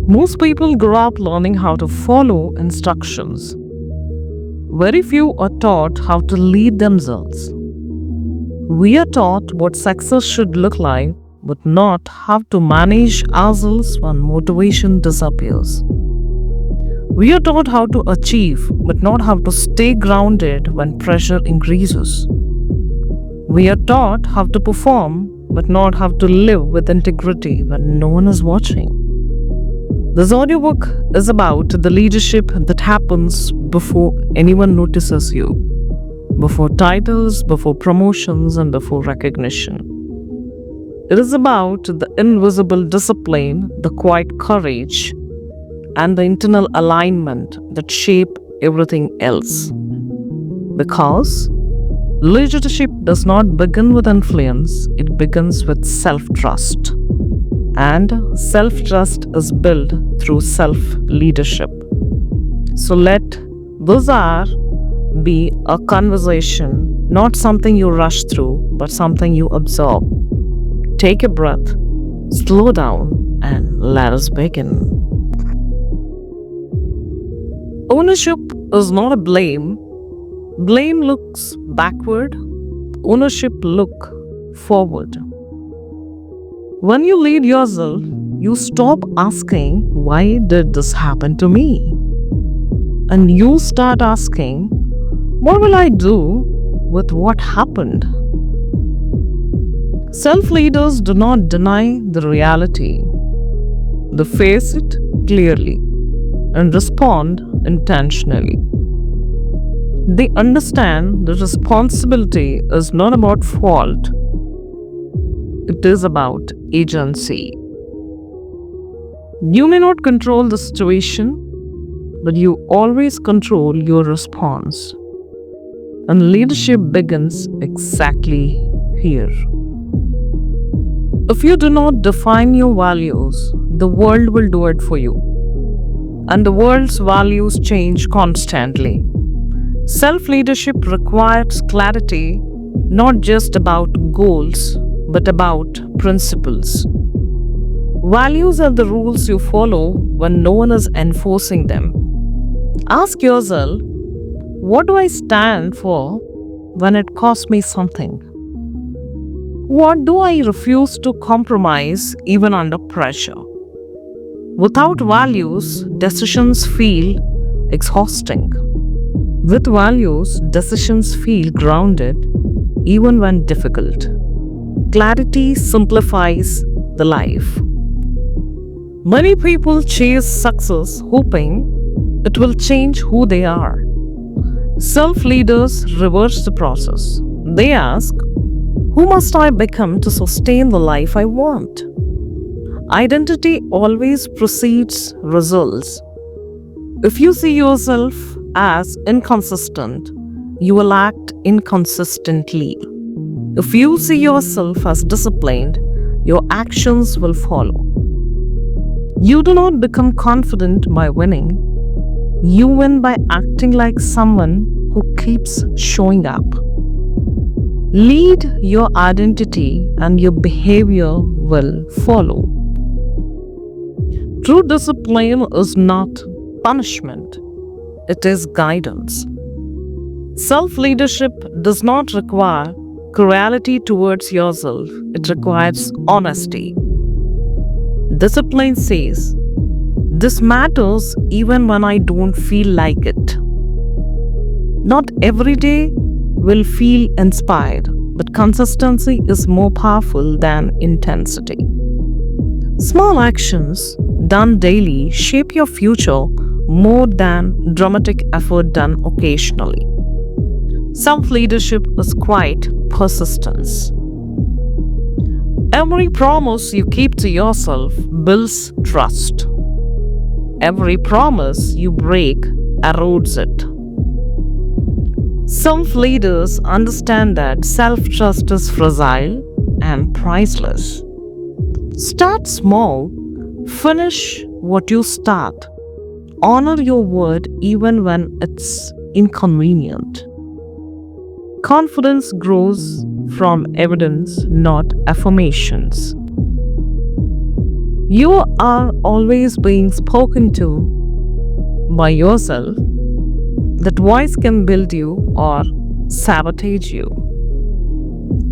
Most people grow up learning how to follow instructions. Very few are taught how to lead themselves. We are taught what success should look like, but not how to manage ourselves when motivation disappears. We are taught how to achieve, but not how to stay grounded when pressure increases. We are taught how to perform, but not how to live with integrity when no one is watching. This audiobook is about the leadership that happens before anyone notices you, before titles, before promotions, and before recognition. It is about the invisible discipline, the quiet courage, and the internal alignment that shape everything else. Because leadership does not begin with influence, it begins with self-trust. And self-trust is built through self-leadership. So let this hour be a conversation, not something you rush through, but something you absorb. Take a breath, slow down, and let us begin. Ownership is not a blame. Blame looks backward. Ownership looks forward. When you lead yourself, you stop asking, why did this happen to me? And you start asking, what will I do with what happened? Self-leaders do not deny the reality. They face it clearly and respond intentionally. They understand that responsibility is not about fault. It is about agency. You may not control the situation, but you always control your response. And leadership begins exactly here. If you do not define your values, the world will do it for you. And the world's values change constantly. Self-leadership requires clarity, not just about goals, but about principles. Values are the rules you follow when no one is enforcing them. Ask yourself, what do I stand for when it costs me something? What do I refuse to compromise even under pressure? Without values, decisions feel exhausting. With values, decisions feel grounded even when difficult. Clarity simplifies the life. Many people chase success hoping it will change who they are. Self-leaders reverse the process. They ask, who must I become to sustain the life I want? Identity always precedes results. If you see yourself as inconsistent, you will act inconsistently. If you see yourself as disciplined, your actions will follow. You do not become confident by winning. You win by acting like someone who keeps showing up. Lead your identity and your behavior will follow. True discipline is not punishment, it is guidance. Self-leadership does not require cruelty towards yourself, it requires honesty. Discipline says, this matters even when I don't feel like it. Not every day will feel inspired, but consistency is more powerful than intensity. Small actions done daily shape your future more than dramatic effort done occasionally. Self-leadership is quiet persistence. Every promise you keep to yourself builds trust. Every promise you break erodes it. Self-leaders understand that self-trust is fragile and priceless. Start small, finish what you start. Honor your word even when it's inconvenient. Confidence grows from evidence, not affirmations. You are always being spoken to by yourself. That voice can build you or sabotage you.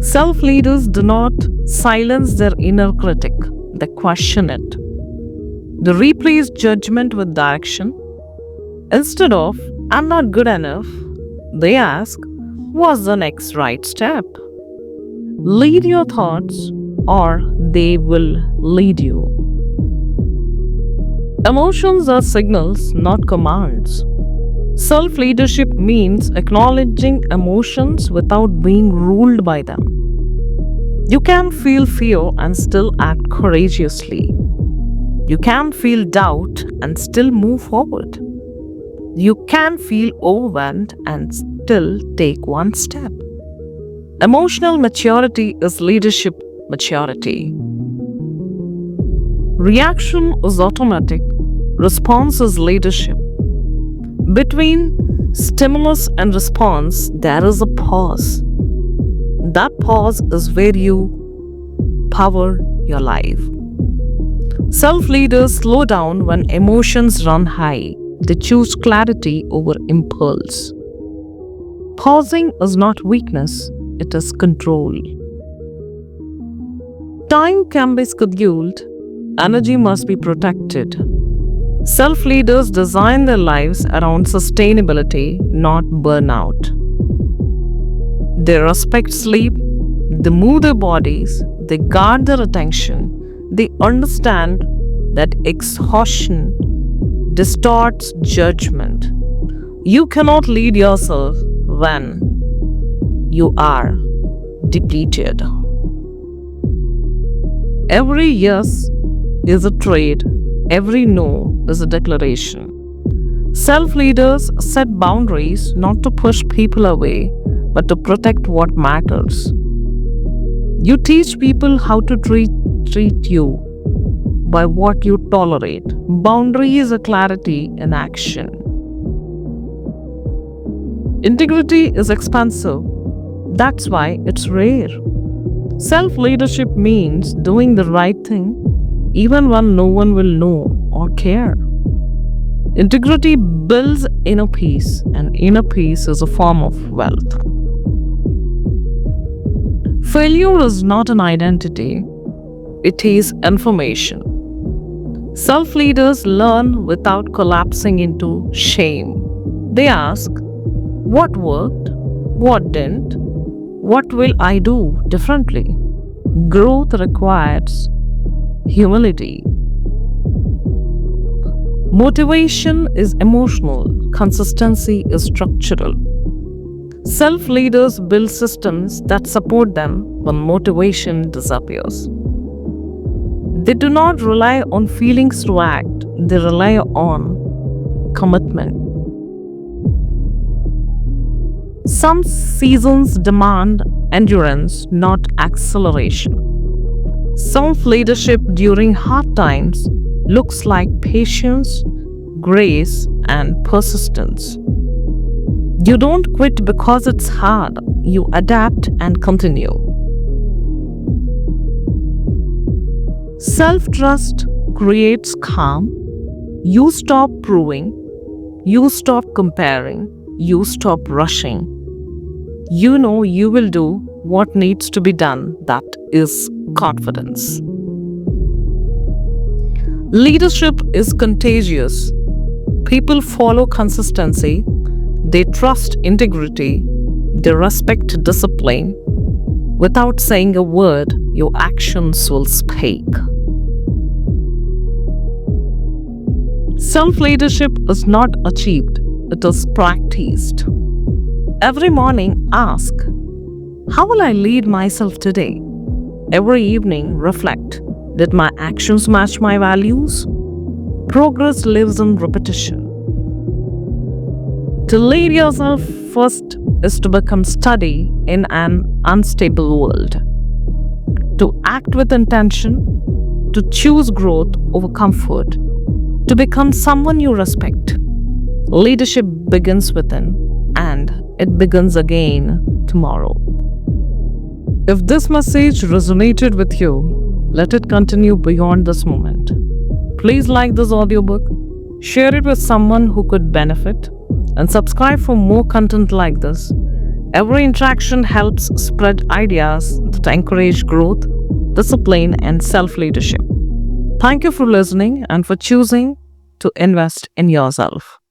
Self leaders do not silence their inner critic, they question it. They replace judgment with direction. Instead of, I'm not good enough, they ask, what's the next right step? Lead your thoughts or they will lead you. Emotions are signals, not commands. Self leadership means acknowledging emotions without being ruled by them. You can feel fear and still act courageously. You can feel doubt and still move forward. You can feel overwhelmed and still take one step. Emotional maturity is leadership maturity. Reaction is automatic, response is leadership. Between stimulus and response, there is a pause. That pause is where you power your life. Self leaders slow down when emotions run high. They choose clarity over impulse. Pausing is not weakness, it is control. Time can be scheduled, energy must be protected. Self leaders design their lives around sustainability, not burnout. They respect sleep, they move their bodies, they guard their attention, they understand that exhaustion distorts judgment. You cannot lead yourself when you are depleted. Every yes is a trade, every no is a declaration. Self leaders set boundaries not to push people away, but to protect what matters. You teach people how to treat you by what you tolerate. Boundaries are clarity in action. Integrity is expensive. That's why it's rare. Self leadership means doing the right thing even when no one will know or care. Integrity builds inner peace, and inner peace is a form of wealth. Failure is not an identity, it is information. Self leaders learn without collapsing into shame. They ask, what worked? What didn't? What will I do differently? Growth requires humility. Motivation is emotional, consistency is structural. Self leaders build systems that support them when motivation disappears. They do not rely on feelings to act, they rely on commitment. Some seasons demand endurance, not acceleration. Self leadership during hard times looks like patience, grace, and persistence. You don't quit because it's hard, you adapt and continue. Self trust creates calm. You stop proving, you stop comparing, you stop rushing. You know you will do what needs to be done. That is confidence. Leadership is contagious. People follow consistency, they trust integrity, they respect discipline. Without saying a word, your actions will speak. Self leadership is not achieved, it is practiced. Every morning, ask, how will I lead myself today? Every evening, reflect, did my actions match my values? Progress lives in repetition. To lead yourself first is to become steady in an unstable world. To act with intention, to choose growth over comfort, to become someone you respect. Leadership begins within, and it begins again tomorrow. If this message resonated with you, Let it continue beyond this moment. Please like this audiobook, share it with someone who could benefit, and subscribe for more content like this. Every interaction helps spread ideas that encourage growth, discipline, and self leadership. Thank you for listening and for choosing to invest in yourself.